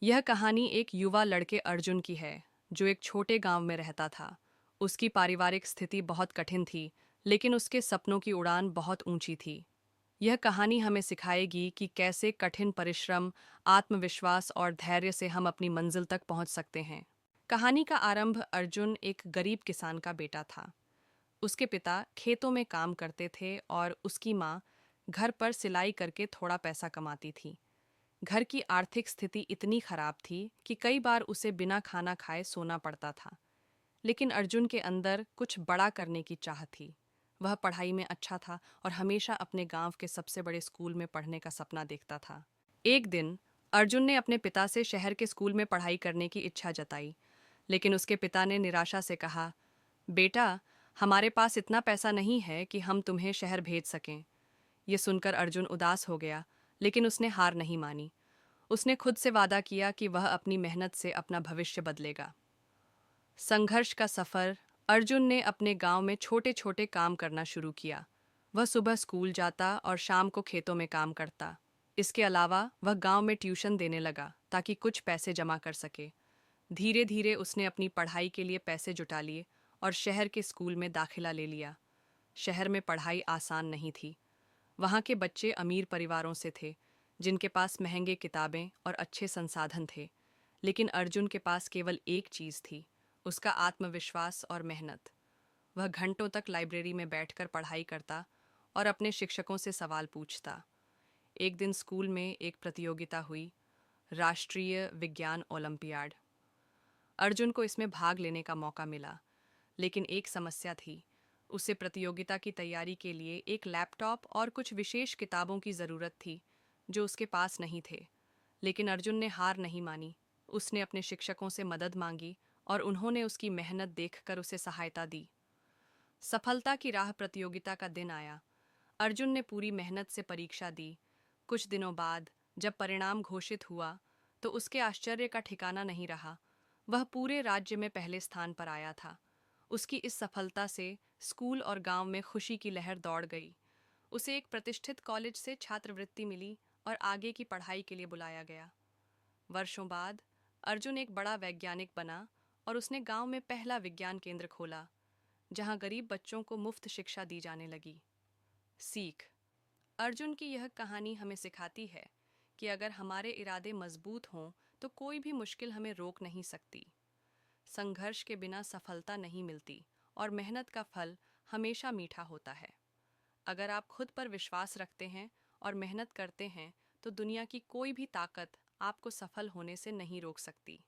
यह कहानी एक युवा लड़के अर्जुन की है, जो एक छोटे गांव में रहता था। उसकी पारिवारिक स्थिति बहुत कठिन थी, लेकिन उसके सपनों की उड़ान बहुत ऊंची थी। यह कहानी हमें सिखाएगी कि कैसे कठिन परिश्रम, आत्मविश्वास और धैर्य से हम अपनी मंजिल तक पहुंच सकते हैं। कहानी का आरंभ अर्जुन एक गरीब किसान का बेटा था। उसके पिता खेतों में काम करते थे और उसकी माँ घर पर सिलाई करके थोड़ा पैसा कमाती थी। घर की आर्थिक स्थिति इतनी खराब थी कि कई बार उसे बिना खाना खाए सोना पड़ता था। लेकिन अर्जुन के अंदर कुछ बड़ा करने की चाह थी। वह पढ़ाई में अच्छा था और हमेशा अपने गांव के सबसे बड़े स्कूल में पढ़ने का सपना देखता था। एक दिन अर्जुन ने अपने पिता से शहर के स्कूल में पढ़ाई करने की इच्छा जताई, लेकिन उसके पिता ने निराशा से कहा, बेटा, हमारे पास इतना पैसा नहीं है कि हम तुम्हें शहर भेज सकें। ये सुनकर अर्जुन उदास हो गया, लेकिन उसने हार नहीं मानी। उसने खुद से वादा किया कि वह अपनी मेहनत से अपना भविष्य बदलेगा। संघर्ष का सफर। अर्जुन ने अपने गांव में छोटे छोटे काम करना शुरू किया। वह सुबह स्कूल जाता और शाम को खेतों में काम करता। इसके अलावा वह गांव में ट्यूशन देने लगा ताकि कुछ पैसे जमा कर सके। धीरे धीरे उसने अपनी पढ़ाई के लिए पैसे जुटा लिए और शहर के स्कूल में दाखिला ले लिया। शहर में पढ़ाई आसान नहीं थी। वहाँ के बच्चे अमीर परिवारों से थे, जिनके पास महंगे किताबें और अच्छे संसाधन थे। लेकिन अर्जुन के पास केवल एक चीज़ थी, उसका आत्मविश्वास और मेहनत। वह घंटों तक लाइब्रेरी में बैठकर पढ़ाई करता और अपने शिक्षकों से सवाल पूछता। एक दिन स्कूल में एक प्रतियोगिता हुई, राष्ट्रीय विज्ञान ओलंपियाड। अर्जुन को इसमें भाग लेने का मौका मिला, लेकिन एक समस्या थी। उसे प्रतियोगिता की तैयारी के लिए एक लैपटॉप और कुछ विशेष किताबों की ज़रूरत थी, जो उसके पास नहीं थे। लेकिन अर्जुन ने हार नहीं मानी। उसने अपने शिक्षकों से मदद मांगी और उन्होंने उसकी मेहनत देखकर उसे सहायता दी। सफलता की राह। प्रतियोगिता का दिन आया। अर्जुन ने पूरी मेहनत से परीक्षा दी। कुछ दिनों बाद जब परिणाम घोषित हुआ, तो उसके आश्चर्य का ठिकाना नहीं रहा। वह पूरे राज्य में पहले स्थान पर आया था। उसकी इस सफलता से स्कूल और गांव में खुशी की लहर दौड़ गई। उसे एक प्रतिष्ठित कॉलेज से छात्रवृत्ति मिली और आगे की पढ़ाई के लिए बुलाया गया। वर्षों बाद अर्जुन एक बड़ा वैज्ञानिक बना और उसने गांव में पहला विज्ञान केंद्र खोला, जहां गरीब बच्चों को मुफ्त शिक्षा दी जाने लगी। सीख। अर्जुन की यह कहानी हमें सिखाती है कि अगर हमारे इरादे मजबूत हों तो कोई भी मुश्किल हमें रोक नहीं सकती। संघर्ष के बिना सफलता नहीं मिलती और मेहनत का फल हमेशा मीठा होता है। अगर आप खुद पर विश्वास रखते हैं और मेहनत करते हैं, तो दुनिया की कोई भी ताकत आपको सफल होने से नहीं रोक सकती।